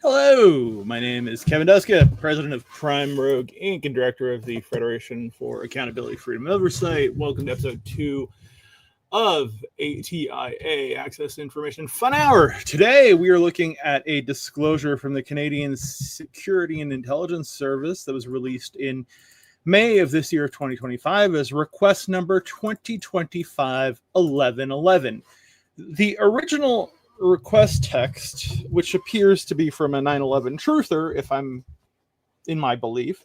Hello, my name is Kevin Duska, president of Crime Rogue Inc. and director of the Federation for Accountability, Freedom, and Oversight. Welcome to episode 2 of ATIA, Access to Information Fun Hour. Today, we are looking at a disclosure from the Canadian Security and Intelligence Service that was released in May of this year of 2025 as request number 2025-1111. The original request text, which appears to be from a 9/11 truther, if I'm in my belief,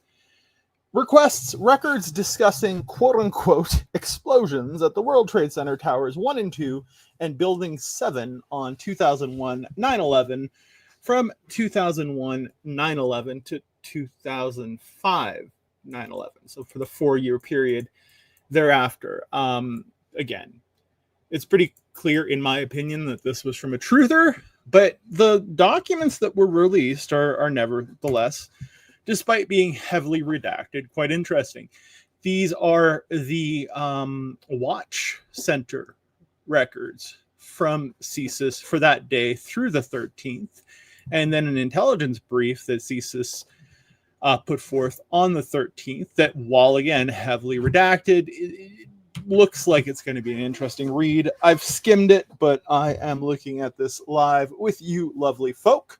requests records discussing quote-unquote explosions at the World Trade Center Towers 1 and 2 and Building 7 on 2001 9/11 from 2001 9/11 to 2005 9/11. So for the 4-year period thereafter. Again, it's pretty clear, in my opinion, that this was from a truther, but the documents that were released are nevertheless, despite being heavily redacted, quite interesting. These are the Watch Center records from CSIS for that day through the 13th, and then an intelligence brief that CSIS put forth on the 13th that, while again heavily redacted, it looks like it's going to be an interesting read. I've skimmed it, but I am looking at this live with you lovely folk.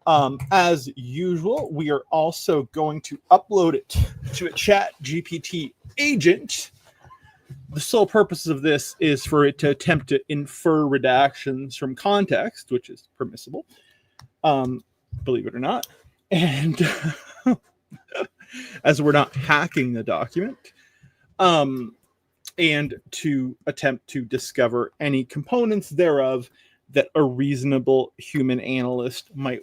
As usual, we are also going to upload it to a chat GPT agent. The sole purpose of this is for it to attempt to infer redactions from context, which is permissible, believe it or not. And as we're not hacking the document, and to attempt to discover any components thereof that a reasonable human analyst might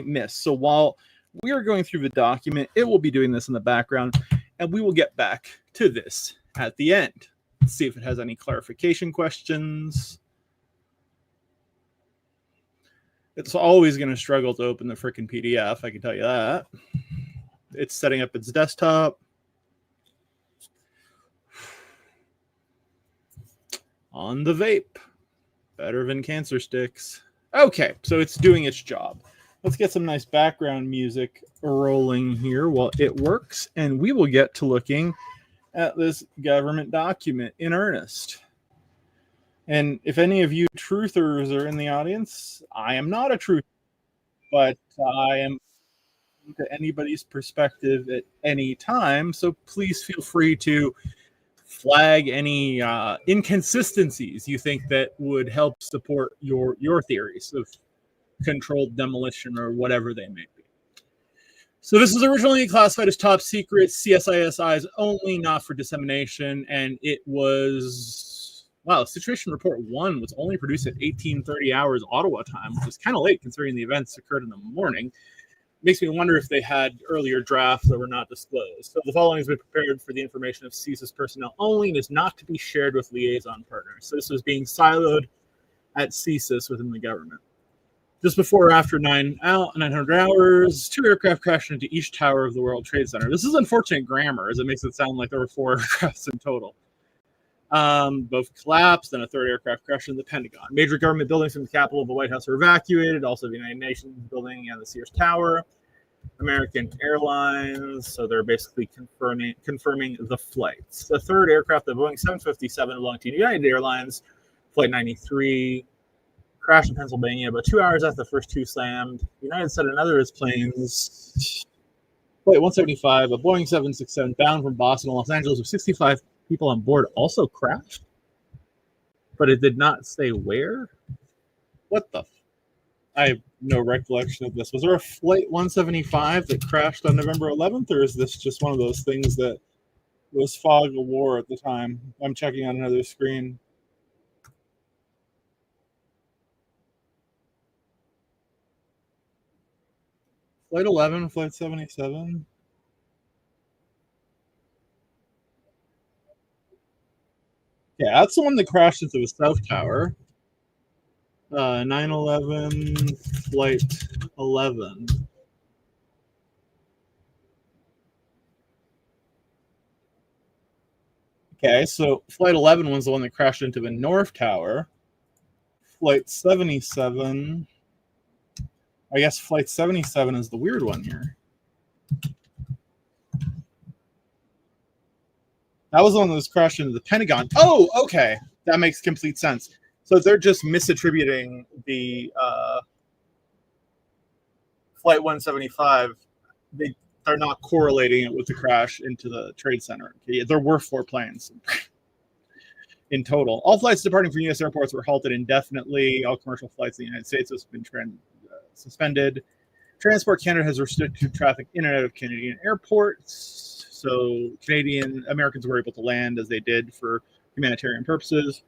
miss. So while we are going through the document, it will be doing this in the background, and we will get back to this at the end. Let's see if it has any clarification questions. It's always going to struggle to open the frickin' PDF, I can tell you that. It's setting up its desktop. On the vape. Better than cancer sticks. Okay, so it's doing its job. Let's get some nice background music rolling here while it works, and we will get to looking at this government document in earnest. And if any of you truthers are in the audience, I am not a truther, but I am to anybody's perspective at any time, so please feel free to flag any inconsistencies you think that would help support your theories of controlled demolition or whatever they may be. So this was originally classified as top secret, CSIS eyes only, not for dissemination, and it was, wow, Situation Report 1 was only produced at 18:30 hours Ottawa time, which is kind of late considering the events occurred in the morning. Makes me wonder if they had earlier drafts that were not disclosed. So the following has been prepared for the information of CSIS personnel only and is not to be shared with liaison partners. So this was being siloed at CSIS within the government. Just before or after 900 hours, 2 aircraft crashed into each tower of the World Trade Center. This is unfortunate grammar, as it makes it sound like there were 4 aircrafts in total. Both collapsed, and a 3rd aircraft crashed in the Pentagon. Major government buildings in the Capitol of the White House were evacuated, also the United Nations building and the Sears Tower. American Airlines, so they're basically confirming the flights. The 3rd aircraft, the Boeing 757, belonged to United Airlines, Flight 93, crashed in Pennsylvania, but 2 hours after the first 2 slammed. United said another of its planes, Flight 175, a Boeing 767 bound from Boston to Los Angeles with 65 people on board, also crashed, but it did not say where. What the? I have no recollection of this. Was there a Flight 175 that crashed on November 11th, or is this just one of those things that was fog of war at the time? I'm checking on another screen. Flight 11, Flight 77. Yeah, that's the one that crashed into the South Tower. 9/11 Flight 11. Okay, so Flight 11 was the one that crashed into the North Tower. Flight 77 I guess Flight 77 is the weird one here. That was the one that was crashed into the Pentagon. Oh, okay. That makes complete sense. So they're just misattributing the Flight 175. They're not correlating it with the crash into the Trade Center. There were 4 planes in total. All flights departing from U.S. airports were halted indefinitely. All commercial flights in the United States have been suspended. Transport Canada has restricted traffic in and out of Canadian airports. So Americans were able to land as they did for humanitarian purposes.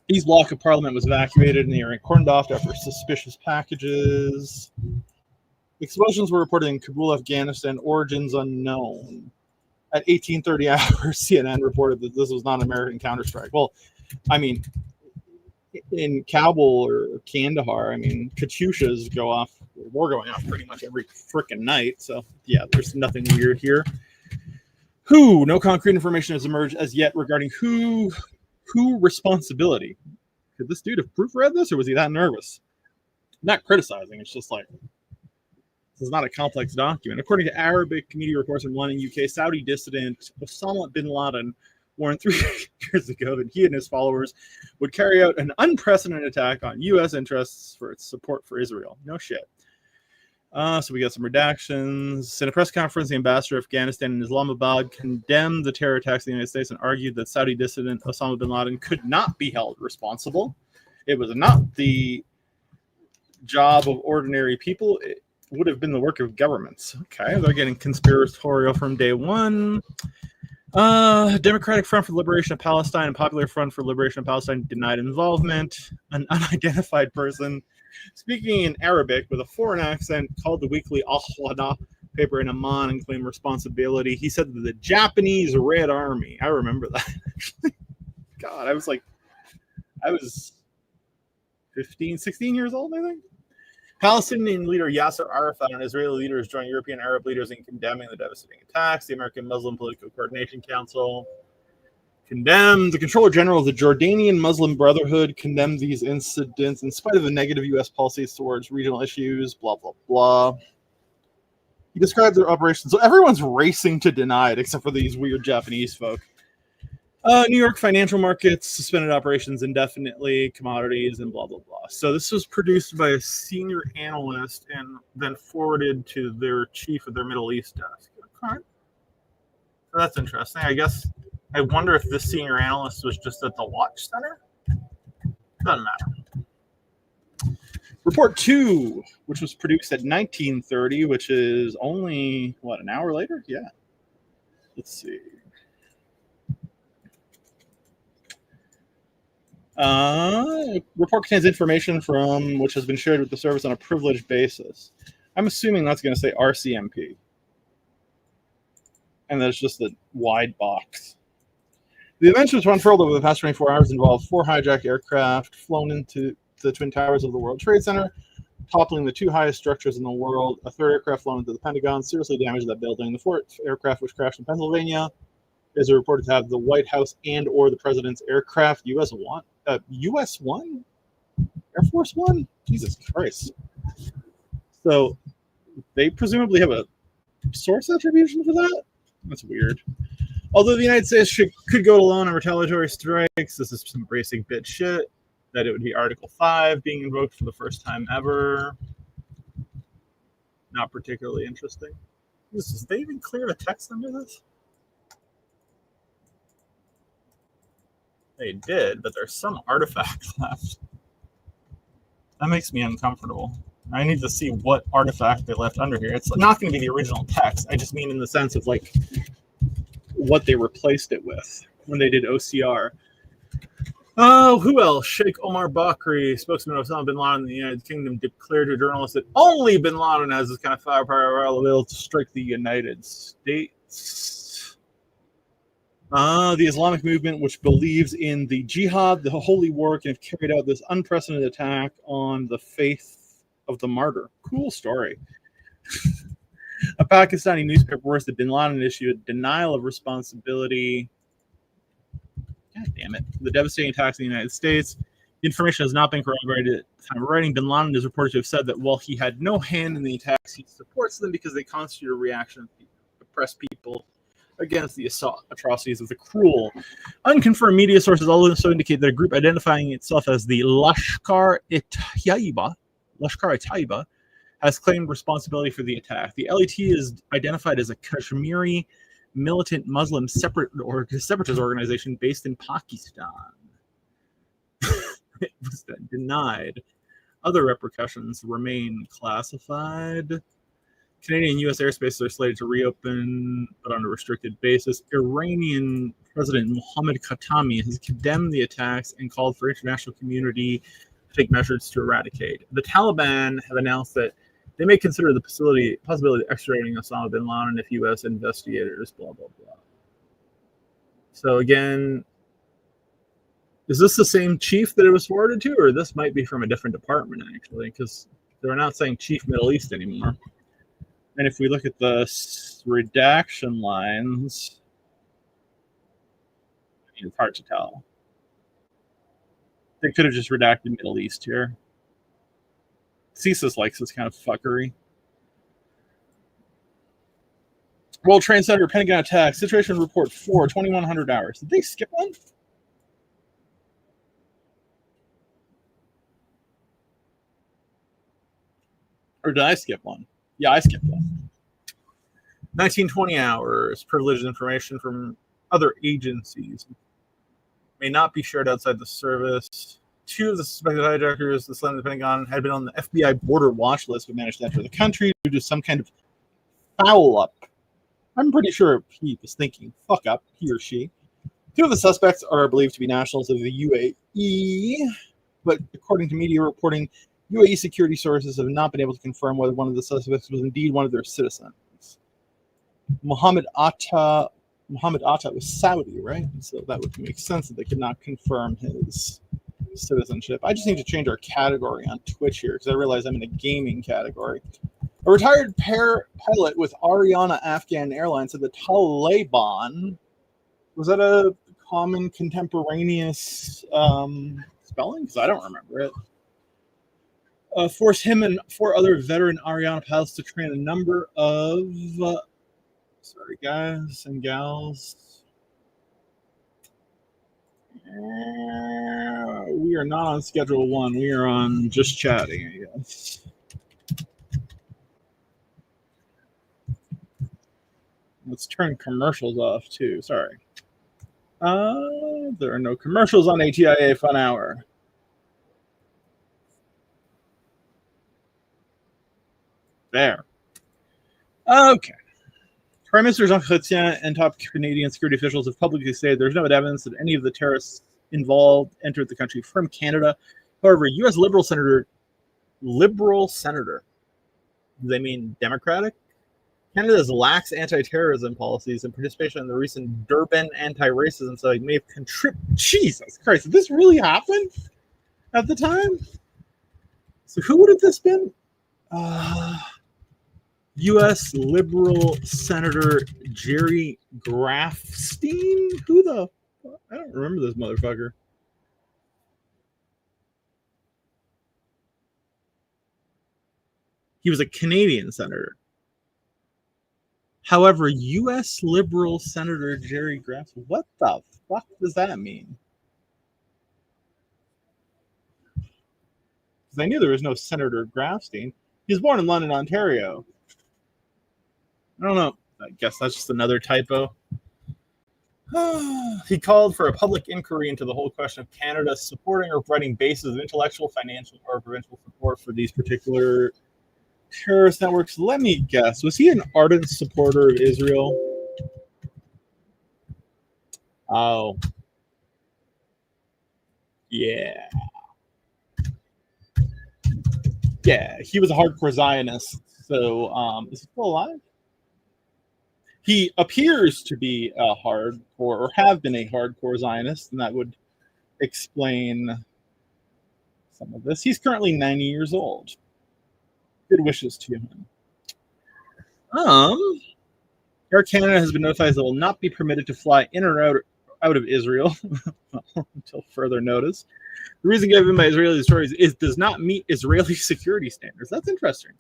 East Block of Parliament was evacuated and they were cordoned off after suspicious packages. Explosions were reported in Kabul, Afghanistan, origins unknown. At 18:30 hours, CNN reported that this was not an American counterstrike. Well, I mean, in Kabul or Kandahar, I mean, Katyushas go off, we're going off pretty much every freaking night. So, yeah, there's nothing weird here. No concrete information has emerged as yet regarding who responsibility. Could this dude have proofread this, or was he that nervous? I'm not criticizing, it's just like, this is not a complex document. According to Arabic media reports from London, UK, Saudi dissident Osama bin Laden warned 3 years ago that he and his followers would carry out an unprecedented attack on U.S. interests for its support for Israel. No shit. So we got some redactions. In a press conference, the ambassador of Afghanistan in Islamabad condemned the terror attacks in the United States and argued that Saudi dissident Osama bin Laden could not be held responsible. It was not the job of ordinary people. It would have been the work of governments. Okay, they're getting conspiratorial from day one. Democratic Front for the Liberation of Palestine and Popular Front for the Liberation of Palestine denied involvement. An unidentified person speaking in Arabic with a foreign accent called the weekly Al-Wada paper in Amman and claimed responsibility. He said that the Japanese Red Army, I remember that actually. God, I was 15, 16 years old, I think. Palestinian leader Yasser Arafat and Israeli leaders joined European Arab leaders in condemning the devastating attacks. The American Muslim Political Coordination Council condemned. The Controller General of the Jordanian Muslim Brotherhood condemned these incidents in spite of the negative U.S. policies towards regional issues, blah, blah, blah. He described their operations. So everyone's racing to deny it except for these weird Japanese folk. New York financial markets suspended operations indefinitely, commodities, and blah, blah, blah. So this was produced by a senior analyst and then forwarded to their chief of their Middle East desk. Okay. So that's interesting. I wonder if this senior analyst was just at the Watch Center. Doesn't matter. Report 2, which was produced at 1930, which is only, an hour later? Yeah. Let's see. Report contains information from which has been shared with the service on a privileged basis. I'm assuming that's going to say RCMP. And that's just a wide box. The events which unfurled over the past 24 hours involved 4 hijacked aircraft flown into the Twin Towers of the World Trade Center, toppling the 2 highest structures in the world. A 3rd aircraft flown into the Pentagon, seriously damaged that building. The 4th aircraft, which crashed in Pennsylvania, is reported to have the White House and or the president's aircraft. US 1? Air Force One? Jesus Christ. So they presumably have a source attribution for that? That's weird. Although the United States could go alone on retaliatory strikes, this is some bracing bitch shit. That it would be Article 5 being invoked for the first time ever. Not particularly interesting. Did they even clear the text under this? They did, but there's some artifacts left. That makes me uncomfortable. I need to see what artifact they left under here. It's not going to be the original text. I just mean in the sense of what they replaced it with when they did OCR. Oh, who else? Sheikh Omar Bakri, spokesman of Osama bin Laden in the United Kingdom, declared to journalists that only bin Laden has this kind of firepower available to strike the United States. The Islamic movement, which believes in the jihad, the holy war, can have carried out this unprecedented attack on the faith of the martyr. Cool story. A Pakistani newspaper reports that bin Laden issued a denial of responsibility. God damn it. The devastating attacks in the United States. The information has not been corroborated at the time of writing. Bin Laden is reported to have said that while he had no hand in the attacks, he supports them because they constitute a reaction of oppressed people against the atrocities of the cruel. Unconfirmed media sources also indicate that a group identifying itself as the Lashkar-e-Taiba has claimed responsibility for the attack. The LET is identified as a Kashmiri militant Muslim separatist organization based in Pakistan. It was then denied. Other repercussions remain classified. Canadian U.S. airspaces are slated to reopen, but on a restricted basis. Iranian President Mohammad Khatami has condemned the attacks and called for international community to take measures to eradicate. The Taliban have announced that they may consider the possibility of extraditing Osama bin Laden if U.S. investigators, blah, blah, blah. So again, is this the same chief that it was forwarded to, or this might be from a different department, actually, because they're not saying Chief Middle East anymore. And if we look at the redaction lines, it's hard to tell. They could have just redacted Middle East here. CSIS likes this kind of fuckery. World Trade Center, Pentagon attack, situation report 4, 2100 hours. Did they skip one? Or did I skip one? Yeah, I skipped one. 1920 hours. Privileged information from other agencies may not be shared outside the service. 2 of the suspected hijackers, the Slam of the Pentagon, had been on the FBI border watch list but managed to enter the country due to some kind of foul up. I'm pretty sure he was thinking fuck up, he or she. 2 of the suspects are believed to be nationals of the UAE, but according to media reporting, UAE security sources have not been able to confirm whether one of the suspects was indeed one of their citizens. Mohammed Atta was Saudi, right? So that would make sense that they could not confirm his citizenship. I just need to change our category on Twitch here because I realize I'm in a gaming category. A retired pilot with Ariana Afghan Airlines said the Taliban, was that a common contemporaneous spelling? Because I don't remember it. Forced him and 4 other veteran Ariana pilots to train a number of sorry guys and gals. We are not on schedule 1. We are on just chatting, I guess. Let's turn commercials off too. Sorry. There are no commercials on ATIA Fun Hour. There. Okay. Prime Minister Jean Chrétien and top Canadian security officials have publicly said there's no evidence that any of the terrorists involved entered the country from Canada. However, U.S. Liberal Senator, do they mean Democratic? Canada's lax anti-terrorism policies and participation in the recent Durban anti-racism summit may have contributed. Jesus Christ, did this really happen at the time? So who would have this been? U.S. Liberal Senator Jerry Grafstein? Who the? I don't remember this motherfucker. He was a Canadian senator. However, U.S. Liberal Senator Jerry Grafstein, what the fuck does that mean? Because I knew there was no Senator Grafstein. He was born in London, Ontario. I don't know. I guess that's just another typo. He called for a public inquiry into the whole question of Canada supporting or providing bases of intellectual, financial, or provincial support for these particular terrorist networks. Let me guess. Was he an ardent supporter of Israel? Oh. Yeah. Yeah, he was a hardcore Zionist. So, is he still alive? He appears to be a hardcore, or have been a hardcore Zionist, and that would explain some of this. He's currently 90 years old. Good wishes to him. Air Canada has been notified that it will not be permitted to fly in or out of Israel until further notice. The reason given by Israeli authorities is does not meet Israeli security standards. That's interesting.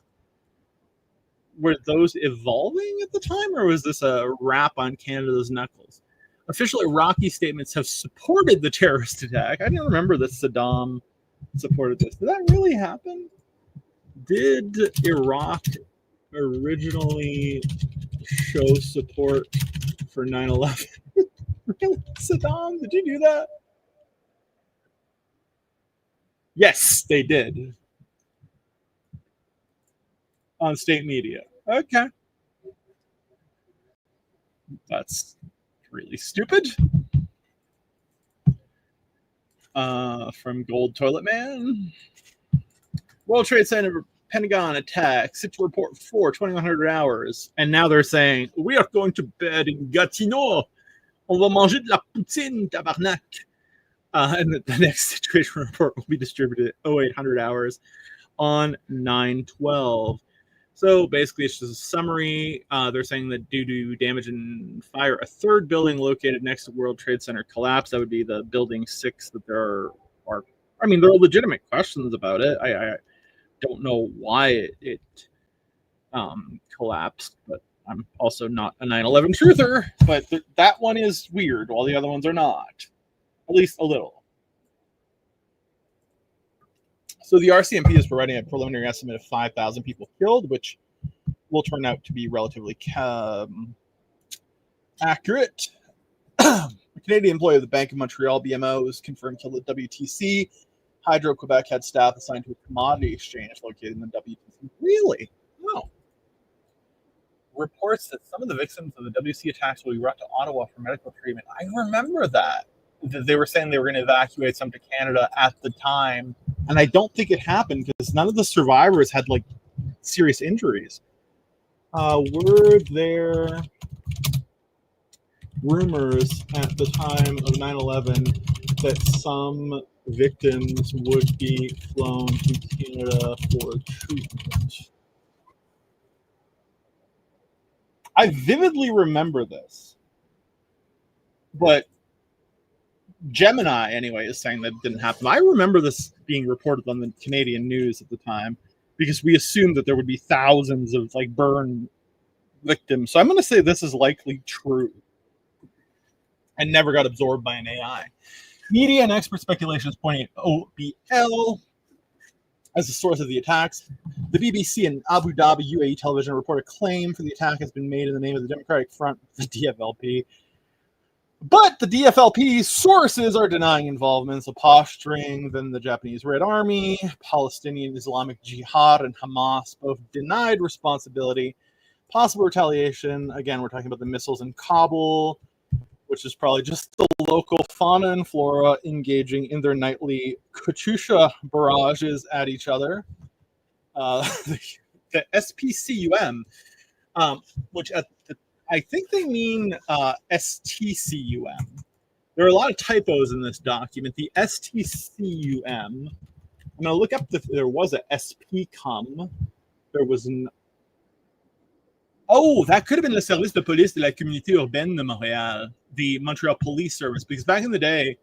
Were those evolving at the time, or was this a rap on Canada's knuckles? Official Iraqi statements have supported the terrorist attack. I didn't remember that Saddam supported this. Did that really happen? Did Iraq originally show support for 9/11? Really? Saddam, did you do that? Yes, they did. On state media. Okay. That's really stupid. From Gold Toilet Man. World Trade Center Pentagon attack, sit to report for 2100 hours. And now they're saying, we are going to bed in Gatineau. On va manger de la poutine, tabarnak. And the next situation report will be distributed at 0800 hours on 9/12. So basically, it's just a summary. They're saying that due to damage and fire, a third building located next to World Trade Center collapsed. That would be the building 6 that there are. I mean, there are legitimate questions about it. I don't know why it collapsed, but I'm also not a 9/11 truther. But that one is weird, while the other ones are not. At least a little. So the RCMP is providing a preliminary estimate of 5,000 people killed, which will turn out to be relatively accurate. A Canadian employee of the Bank of Montreal, BMO, was confirmed to the WTC. Hydro-Quebec had staff assigned to a commodity exchange located in the WTC. Really? No. Reports that some of the victims of the WC attacks will be brought to Ottawa for medical treatment. I remember that. They were saying they were going to evacuate some to Canada at the time, and I don't think it happened because none of the survivors had like serious injuries. Were there rumors at the time of 9/11 that some victims would be flown to Canada for treatment? I vividly remember this, but Gemini, anyway, is saying that it didn't happen. I remember this being reported on the Canadian news at the time because we assumed that there would be thousands of like burn victims. So I'm going to say this is likely true and never got absorbed by an AI. Media and expert speculation is pointing at OBL as the source of the attacks. The BBC and Abu Dhabi UAE television report a claim for the attack has been made in the name of the Democratic Front, the DFLP. But the DFLP sources are denying involvement, so posturing, then the Japanese Red Army, Palestinian Islamic Jihad, and Hamas both denied responsibility. Possible retaliation, again, we're talking about the missiles in Kabul, which is probably just the local fauna and flora engaging in their nightly Katyusha barrages at each other. The SPCUM, which at the I think they mean STCUM. There are a lot of typos in this document. The STCUM, I'm going to look up if there was a SPCUM. There was an... Oh, that could have been the Service de Police de la Communauté Urbaine de Montréal, the Montreal Police Service, because back in the day,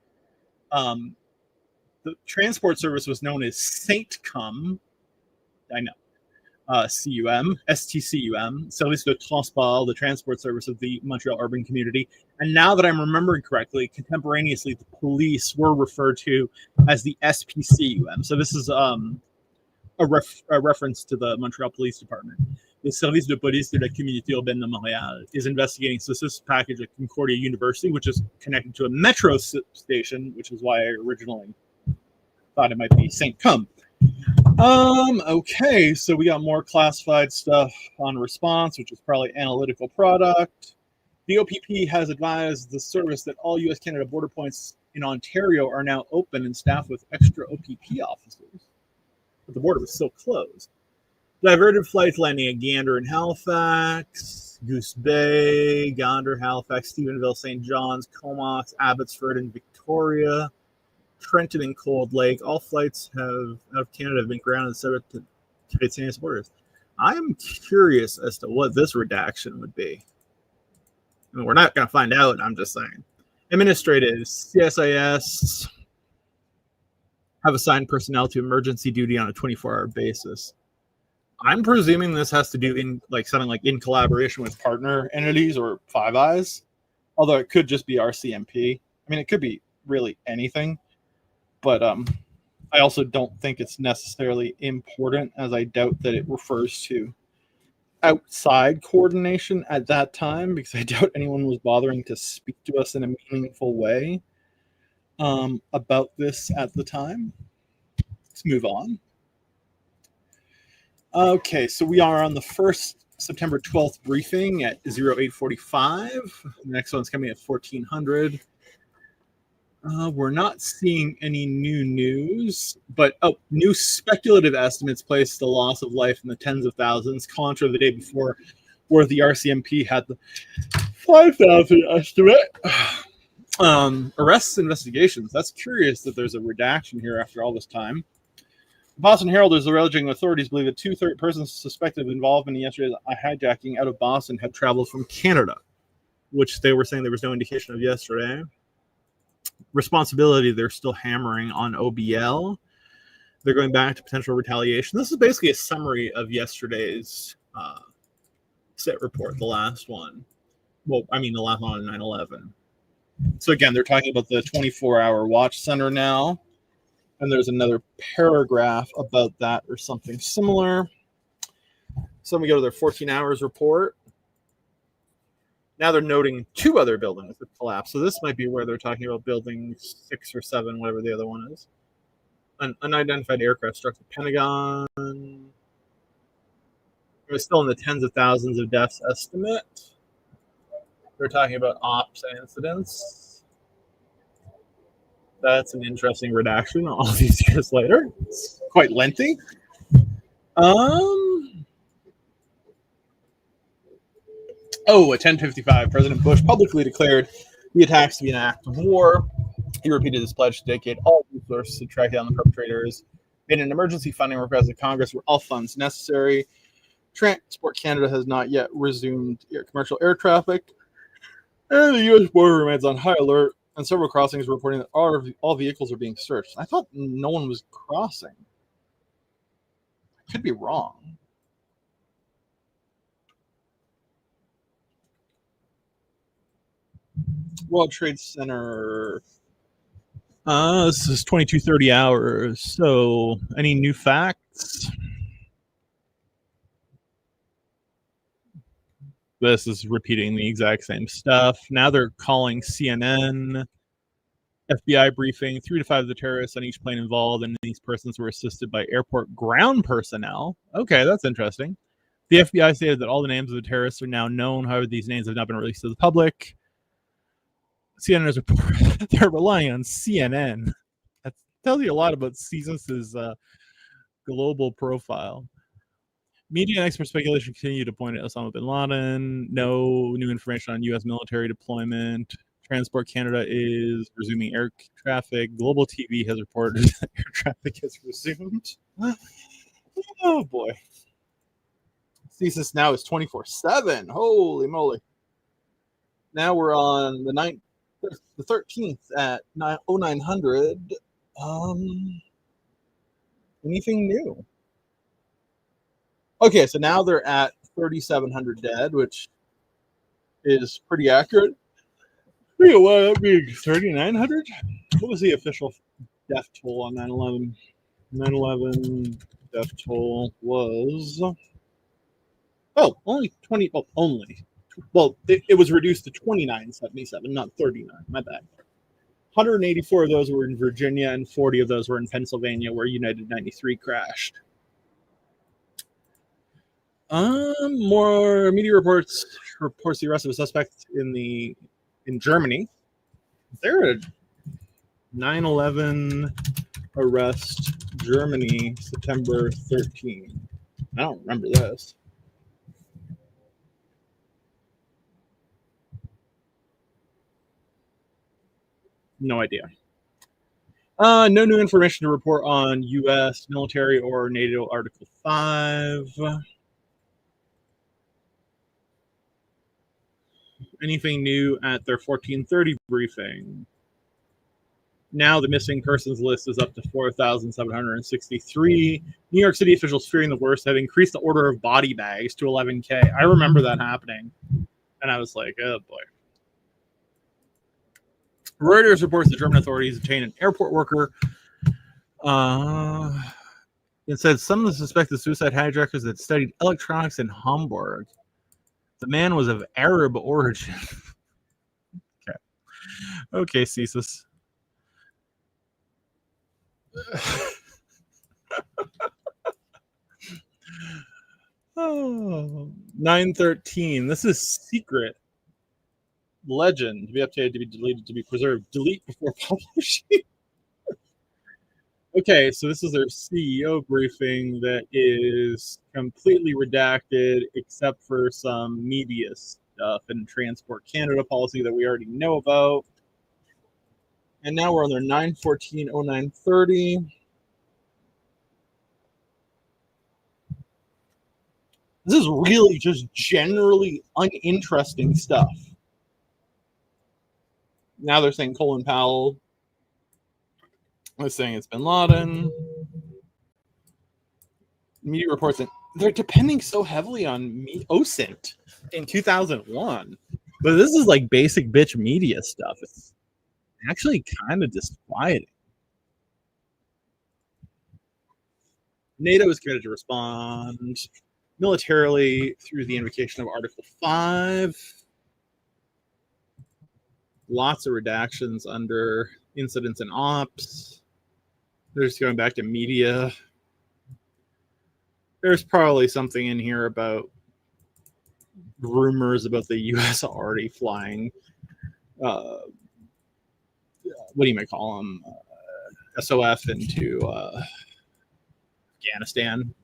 the transport service was known as Saint-Cum. I know. CUM, STCUM, Service de Transport, the transport service of the Montreal urban community. And now that I'm remembering correctly, contemporaneously, the police were referred to as the SPCUM. So this is a reference to the Montreal Police Department. The Service de Police de la Communauté Urbaine de Montréal is investigating suspicious package at Concordia University, which is connected to a metro station, which is why I originally thought it might be Saint-Cum. Okay, so we got more classified stuff on response, which is probably analytical product. The OPP has advised the service that all U.S.-Canada border points in Ontario are now open and staffed with extra OPP officers. But the border was still closed. Diverted flights landing at Gander and Halifax, Goose Bay, Gander, Halifax, Stephenville, St. John's, Comox, Abbotsford, and Victoria. Trenton and Cold Lake. All flights out of Canada have been grounded subject to Canadian borders. I'm curious as to what this redaction would be. I mean, we're not going to find out. I'm just saying. Administrative CSIS. have assigned personnel to emergency duty on a 24-hour basis. I'm presuming this has to do in something like in collaboration with partner entities or Five Eyes, although it could just be RCMP. I mean, it could be really anything, but I also don't think it's necessarily important, as I doubt that it refers to outside coordination at that time, because I doubt anyone was bothering to speak to us in a meaningful way about this at the time. Let's move on. Okay, so we are on the first September 12th briefing at 0845. The next one's coming at 1400. We're not seeing any new news, but new speculative estimates place the loss of life in the tens of thousands, contra the day before, where the RCMP had the 5,000 estimate. Arrests and investigations. That's curious that there's a redaction here after all this time. The Boston Herald is alleging authorities believe that 2 persons suspected of involvement in yesterday's hijacking out of Boston had traveled from Canada, which they were saying there was no indication of yesterday. Responsibility, they're still hammering on OBL. They're going back to potential retaliation. This is basically a summary of yesterday's SIT report, the last one. Well, I mean, the last one on 9/11. So again, they're talking about the 24-hour watch center now, and there's another paragraph about that or something similar. So let me go to their 14 hours report. Now they're noting 2 other buildings that collapsed. So this might be where they're talking about building 6 or 7, whatever the other one is. An unidentified aircraft struck the Pentagon. It was still in the tens of thousands of deaths estimate. They're talking about ops and incidents. That's an interesting redaction all these years later. It's quite lengthy. At 10:55, President Bush publicly declared the attacks to be an act of war. He repeated his pledge to dedicate all resources to track down the perpetrators, made an emergency funding request to Congress for all funds necessary. Transport Canada has not yet resumed commercial air traffic, and the U.S. border remains on high alert, and several crossings are reporting that all vehicles are being searched. I thought no one was crossing. I could be wrong. World Trade Center. This is 22:30 hours. So, any new facts? This is repeating the exact same stuff. Now they're calling CNN. FBI briefing. 3 to 5 of the terrorists on each plane involved, and these persons were assisted by airport ground personnel. Okay, that's interesting. The FBI stated that all the names of the terrorists are now known. However, these names have not been released to the public. CNN has reported they're relying on CNN. That tells you a lot about CSIS's global profile. Media and expert speculation continue to point at Osama bin Laden. No new information on U.S. military deployment. Transport Canada is resuming air traffic. Global TV has reported that air traffic has resumed. Oh boy. CSIS now is 24/7. Holy moly. Now we're on the 13th at 0900. Anything new? Okay, so now they're at 3,700 dead, which is pretty accurate. What that being 3,900? What was the official death toll on 9/11? 9/11 death toll was only 20. Oh, only. Well, it was reduced to 2977, not 39. My bad. 184 of those were in Virginia, and 40 of those were in Pennsylvania, where United 93 crashed. More media reports the arrest of a suspect in Germany. There a 9/11 arrest, Germany, September 13. I don't remember this. No idea. No new information to report on U.S. military or NATO Article 5. Anything new at their 14:30 briefing? Now the missing persons list is up to 4,763. New York City officials, fearing the worst, have increased the order of body bags to 11K. I remember that happening, and I was like, oh boy. Reuters reports the German authorities detained an airport worker. It said some of the suspected suicide hijackers had studied electronics in Hamburg. The man was of Arab origin. Okay, CSIS. Oh, 913. This is secret. Legend. To be updated, to be deleted, to be preserved. Delete before publishing. Okay, so this is their CEO briefing that is completely redacted except for some media stuff and Transport Canada policy that we already know about. And now we're on their 9/14/09/30. This is really just generally uninteresting stuff. Now they're saying Colin Powell. They're saying it's Bin Laden. Media reports that they're depending so heavily on OSINT in 2001. But this is like basic bitch media stuff. It's actually kind of disquieting. NATO is committed to respond militarily through the invocation of Article 5. Lots of redactions under incidents and ops. They're just going back to media. There's probably something in here about rumors about the U.S. already flying, what do you might call them, SOF into Afghanistan.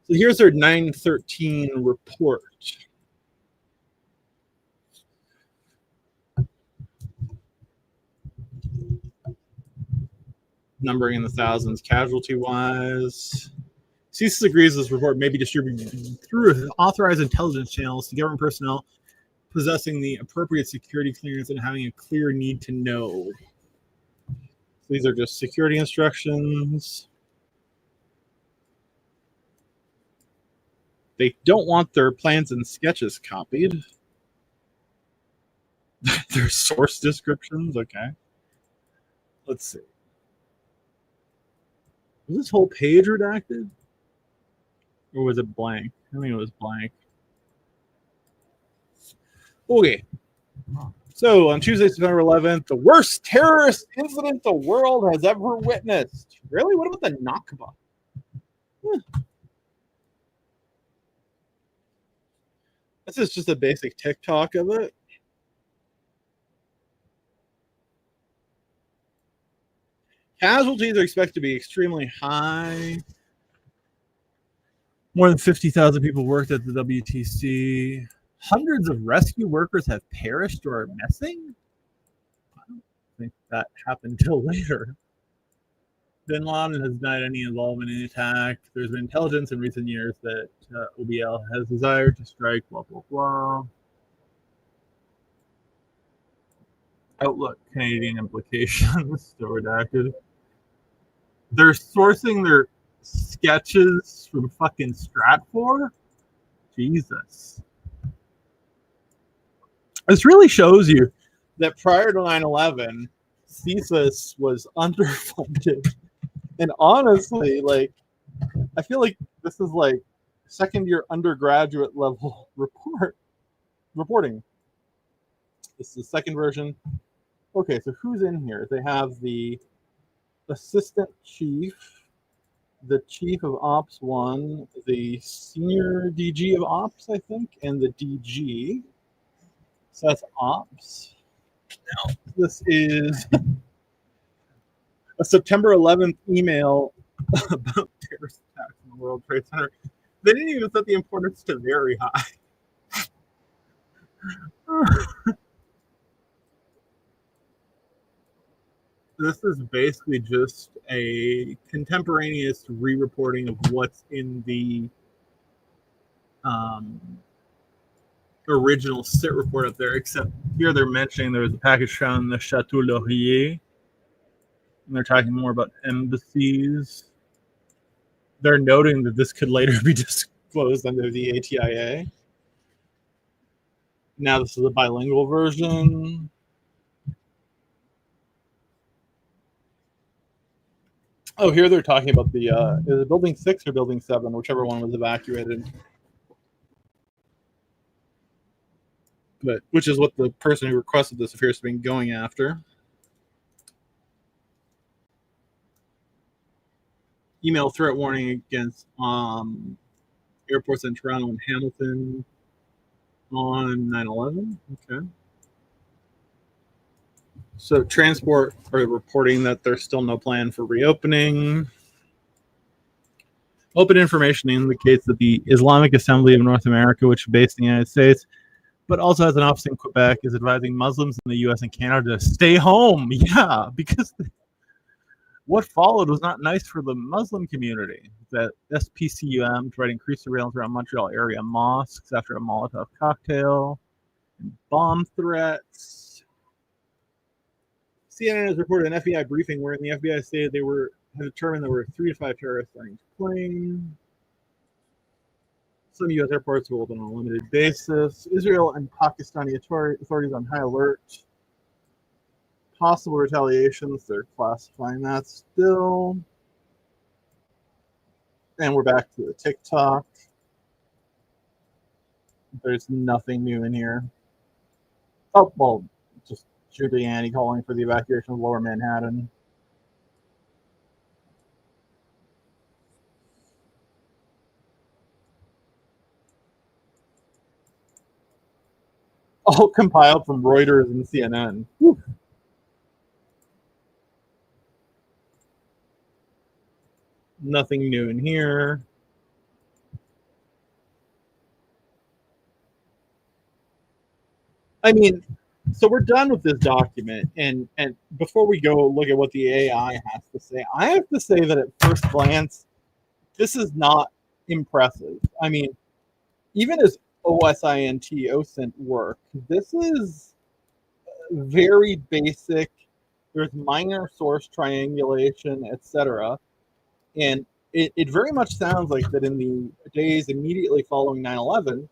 So here's their 9/13 report. Numbering in the thousands casualty-wise. CSIS agrees this report may be distributed through authorized intelligence channels to government personnel possessing the appropriate security clearance and having a clear need to know. So these are just security instructions. They don't want their plans and sketches copied. Their source descriptions, okay. Let's see. Was this whole page redacted? Or was it blank? I think it was blank. Okay. So on Tuesday, September 11th, the worst terrorist incident the world has ever witnessed. Really? What about the Nakba? This is just a basic TikTok of it. Casualties are expected to be extremely high. More than 50,000 people worked at the WTC. Hundreds of rescue workers have perished or are missing. I don't think that happened till later. Bin Laden has denied any involvement in the attack. There's been intelligence in recent years that OBL has desired to strike, blah, blah, blah. Outlook Canadian implications, still redacted. They're sourcing their sketches from fucking Stratfor? Jesus. This really shows you that prior to 9/11, CSIS was underfunded. And honestly, like, I feel like this is like second year undergraduate level reporting. This is the second version. Okay, so who's in here? They have the assistant chief, the chief of ops 1, the senior DG of ops, I think, and the DG. So that's ops. Now, this is a September 11th email about terrorist attacks in the World Trade Center. They didn't even set the importance to very high. This is basically just a contemporaneous re-reporting of what's in the original SIT report up there, except here they're mentioning there was a package found in the Chateau Laurier. And they're talking more about embassies. They're noting that this could later be disclosed under the ATIA. Now this is a bilingual version. Oh, here they're talking about the is it building 6 or building 7, whichever one was evacuated. But which is what the person who requested this appears to be going after. Email threat warning against airports in Toronto and Hamilton on 9/11. Okay. So transport are reporting that there's still no plan for reopening. Open information indicates that the Islamic Assembly of North America, which is based in the United States, but also has an office in Quebec, is advising Muslims in the U.S. and Canada to stay home. Yeah, because what followed was not nice for the Muslim community. That SPCUM tried to increase surveillance around Montreal area mosques after a Molotov cocktail and bomb threats. CNN has reported an FBI briefing wherein the FBI stated they had determined there were 3 to 5 terrorists on each plane. Some U.S. airports will open on a limited basis. Israel and Pakistani authorities on high alert. Possible retaliations, they're classifying that still. And we're back to the TikTok. There's nothing new in here. Oh, well, just Giuliani calling for the evacuation of Lower Manhattan. All compiled from Reuters and CNN. Whew. Nothing new in here. I mean, so we're done with this document, and before we go look at what the AI has to say, I have to say that at first glance, this is not impressive. I mean, even as OSINT work, this is very basic. There's minor source triangulation, etc. And it very much sounds like that in the days immediately following 9/11,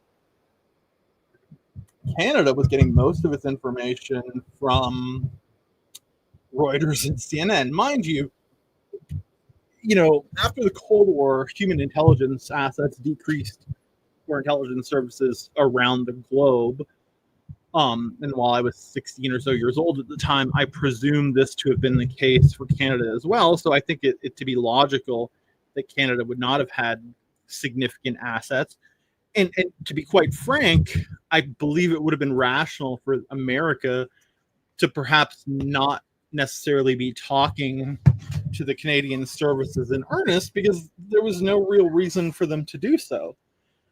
Canada was getting most of its information from Reuters and CNN. Mind you, after the Cold War, human intelligence assets decreased for intelligence services around the globe. And while I was 16 or so years old at the time, I presume this to have been the case for Canada as well. So I think it to be logical that Canada would not have had significant assets. And to be quite frank, I believe it would have been rational for America to perhaps not necessarily be talking to the Canadian services in earnest, because there was no real reason for them to do so.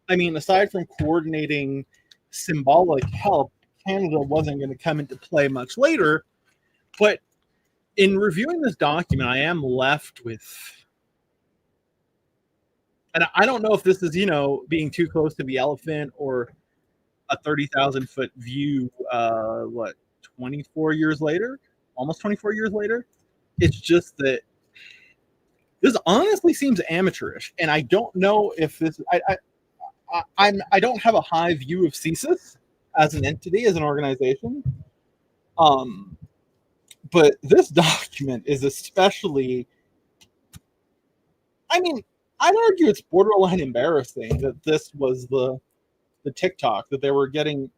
I mean, aside from coordinating symbolic help, Canada wasn't going to come into play much later. But in reviewing this document, I am left with, and I don't know if this is, being too close to the elephant or a 30,000 foot view, 24 years later, almost 24 years later. It's just that this honestly seems amateurish. And I don't know if this, I don't have a high view of CSIS as an entity, as an organization. But this document is especially, I mean, I'd argue it's borderline embarrassing that this was the TikTok that they were getting.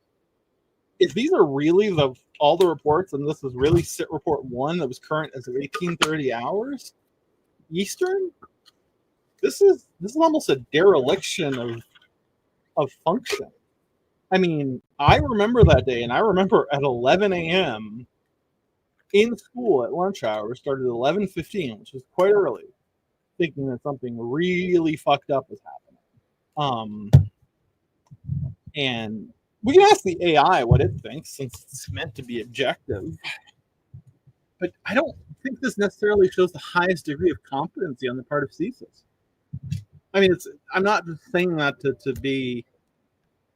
If these are really all the reports, and this was really SIT report 1 that was current as of 1830 hours Eastern, this is almost a dereliction of function. I mean, I remember that day, and I remember at 11 a.m. in school at lunch hour, started at 11:15, which was quite early, thinking that something really fucked up was happening. And we can ask the AI what it thinks, since it's meant to be objective. But I don't think this necessarily shows the highest degree of competency on the part of CSIS. I mean, I'm not just saying that to be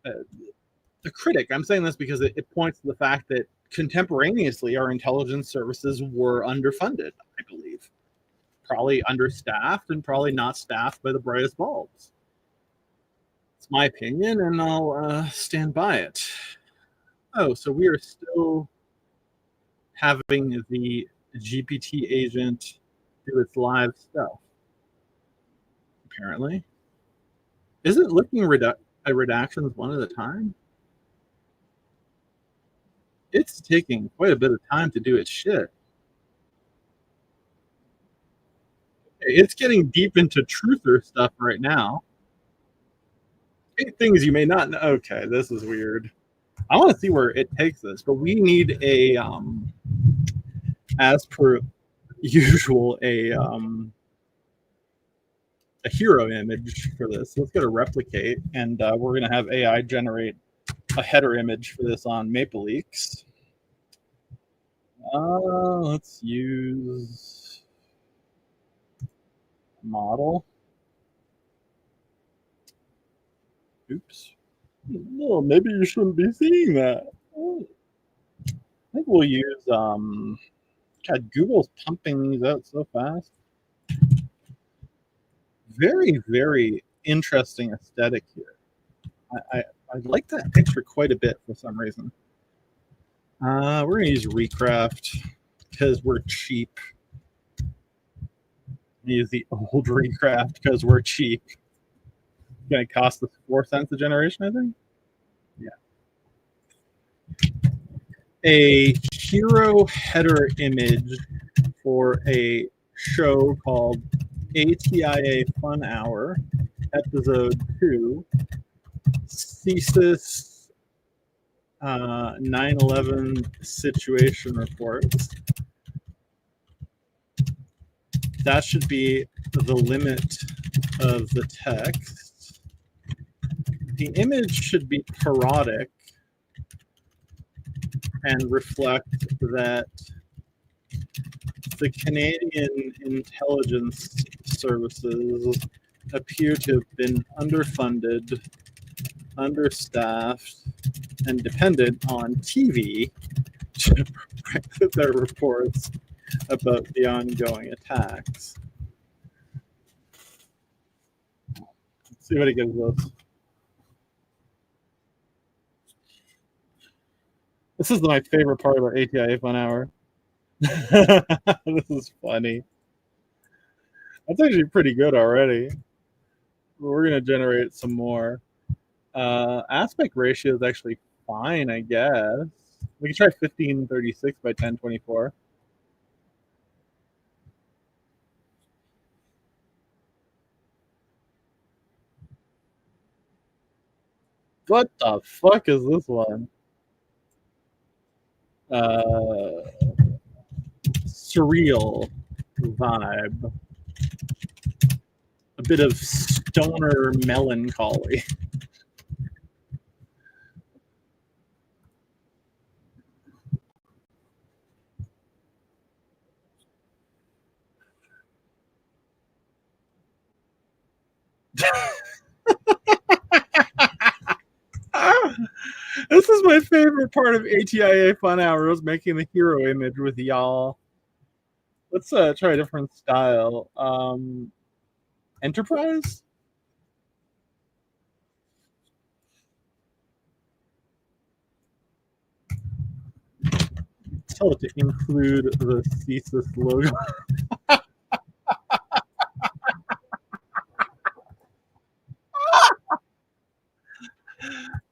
a critic. I'm saying this because it points to the fact that contemporaneously our intelligence services were underfunded, I believe. probably understaffed and probably not staffed by the brightest bulbs. It's my opinion, and I'll stand by it. Oh, so we are still having the GPT agent do its live stuff. Apparently. Is it looking at redactions one at a time? It's taking quite a bit of time to do its shit. It's getting deep into truther stuff right now. 8 things you may not know. Okay, this is weird. I want to see where it takes this, but we need a, as per usual, a hero image for this. Let's go to replicate, and we're going to have AI generate a header image for this on Maple Leaks. Let's use model. Oops. No, maybe you shouldn't be seeing that. I think we'll use God, Google's pumping these out so fast. Very, very interesting aesthetic here. I like that picture quite a bit for some reason. We're gonna use Recraft because we're cheap. Use the old Recraft because we're cheap. It's gonna cost us 4 cents a generation, I think. Yeah. A hero header image for a show called ATIA Fun Hour, Episode 2, CSIS 9/11 Situation Reports. That should be the limit of the text. The image should be parodic and reflect that the Canadian intelligence services appear to have been underfunded, understaffed, and dependent on TV to provide their reports about the ongoing attacks. Let's see what it gives us. This is my favorite part about ATIA Fun Hour. This is funny. That's actually pretty good already. We're going to generate some more. Aspect ratio is actually fine, I guess. We can try 1536 by 1024. What the fuck is this one? Surreal vibe. A bit of stoner melancholy. This is my favorite part of ATIA Fun Hour, was making the hero image with y'all. Let's try a different style. Enterprise? Tell it to include the CSIS logo.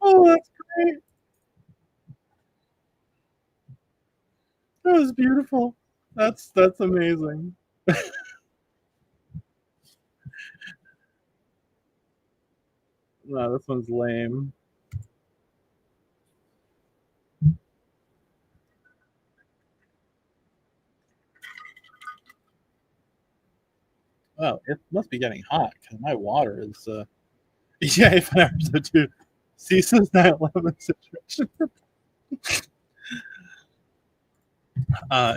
Oh, that's great. That was beautiful. That's amazing. No, this one's lame. Wow, it must be getting hot because my water is. Yeah, if I episode 2, CSIS 9/11 situation.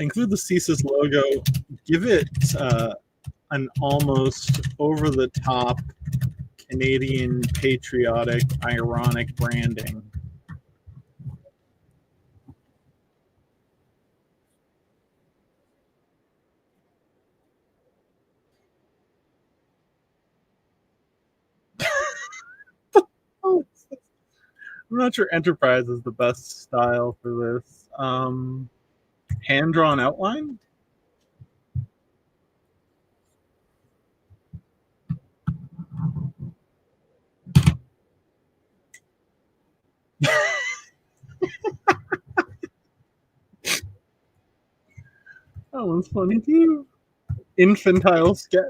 Include the CSIS logo. Give it an almost over-the-top Canadian patriotic, ironic branding. I'm not sure Enterprise is the best style for this. Hand-drawn outline? That one's funny too. Infantile sketch.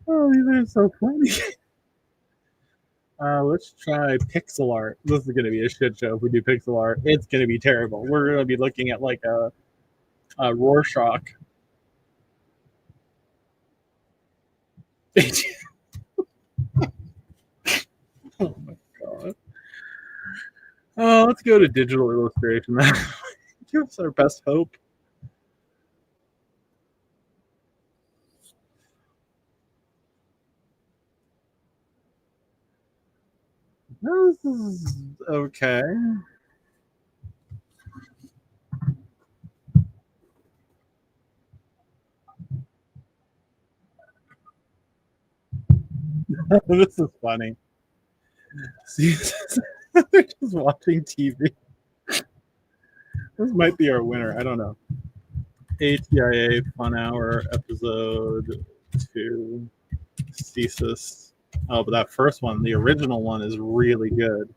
Oh, these are so funny. Let's try pixel art. This is going to be a shit show if we do pixel art. It's going to be terrible. We're going to be looking at like a Rorschach. Oh my god. Oh, let's go to digital illustration. Gives our best hope. This is okay. This is funny. See, they're just watching TV. This might be our winner. I don't know. ATIA Fun Hour Episode 2 CSIS. Oh, but that first one, the original one, is really good.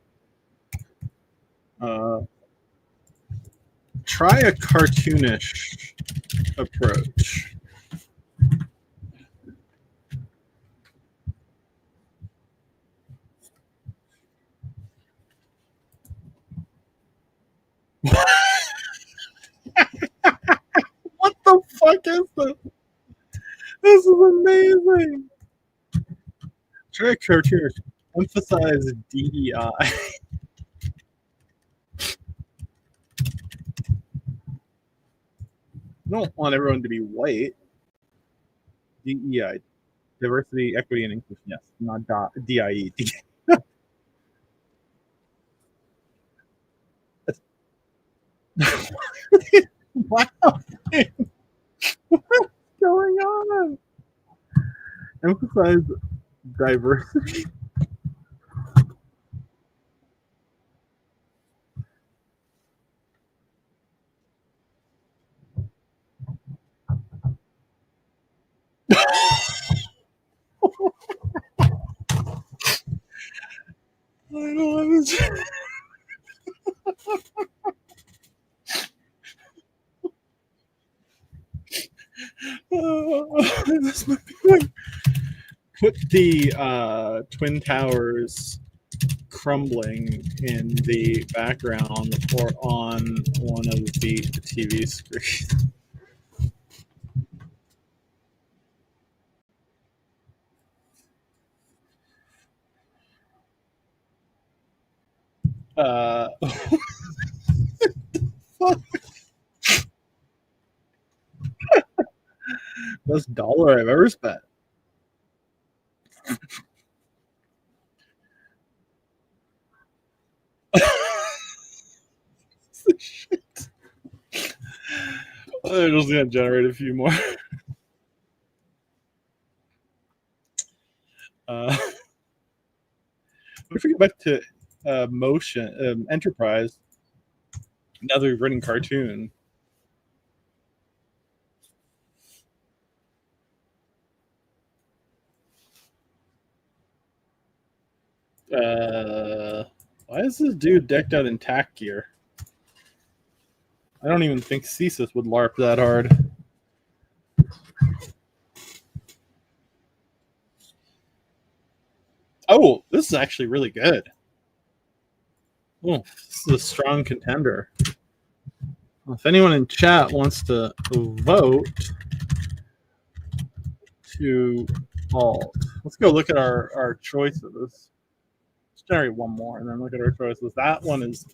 Try a cartoonish approach. What the fuck is this? This is amazing. Try a cartoonish. Emphasize DEI. I don't want everyone to be white. DEI. Diversity, equity, and inclusion. Yes, not DIE. Wow. What's going on? Emphasize diversity. I don't understand. This might be like, put the Twin Towers crumbling in the background or on one of the TV screens. Best dollar I've ever spent. Shit. I'm just gonna generate a few more. What if we go back to motion Enterprise? Now that we've written cartoon. Why is this dude decked out in tack gear? I don't even think CSIS would LARP that hard. Oh, this is actually really good. Oh, this is a strong contender. Well, if anyone in chat wants to vote to alt, let's go look at our choices. Let's generate one more and then look at our choices. That one is,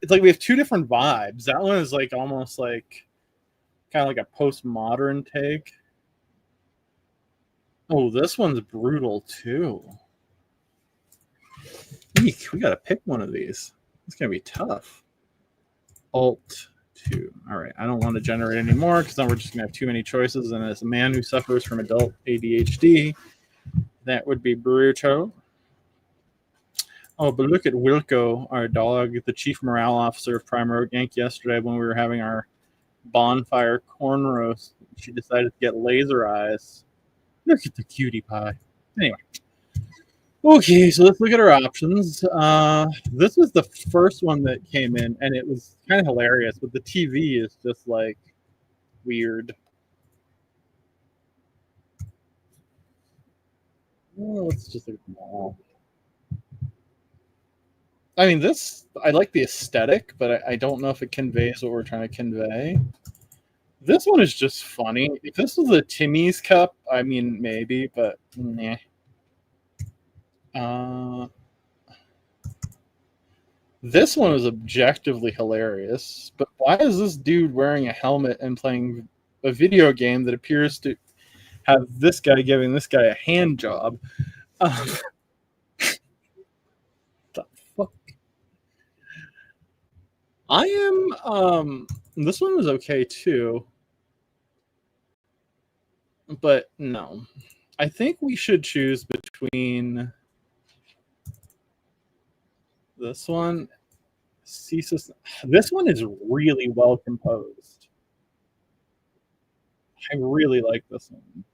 it's like we have two different vibes. That one is like almost like kind of like a postmodern take. Oh, this one's brutal too. Eek, we gotta pick one of these. It's going to be tough. Alt 2. All right. I don't want to generate anymore because then we're just going to have too many choices. And as a man who suffers from adult ADHD, that would be brutal. Oh, but look at Wilco, our dog, the chief morale officer of Prime Road Yank yesterday when we were having our bonfire corn roast. She decided to get laser eyes. Look at the cutie pie. Anyway. Okay, so let's look at our options. This was the first one that came in, and it was kind of hilarious, but the TV is just like weird. Oh, let's just look at them all. I mean, this, I like the aesthetic, but I don't know if it conveys what we're trying to convey. This one is just funny. If this was a Timmy's cup, I mean, maybe, but nah. This one was objectively hilarious, but why is this dude wearing a helmet and playing a video game that appears to have this guy giving this guy a hand job? The fuck? I am, this one was okay too, but no. I think we should choose between this one, CSIS. This one is really well composed. I really like this one.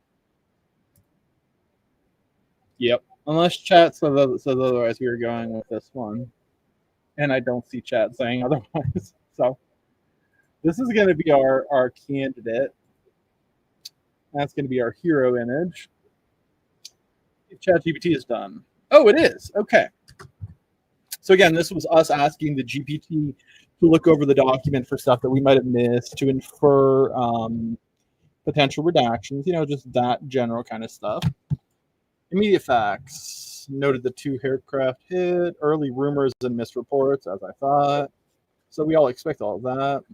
Yep. Unless chat says otherwise, we are going with this one. And I don't see chat saying otherwise. So this is going to be our candidate. That's going to be our hero image. If ChatGPT is done. Oh, it is. Okay. So again, this was us asking the GPT to look over the document for stuff that we might have missed, to infer potential redactions, you know, just that general kind of stuff. Immediate facts. Noted the 2 aircraft hit. Early rumors and misreports, as I thought. So we all expect all of that.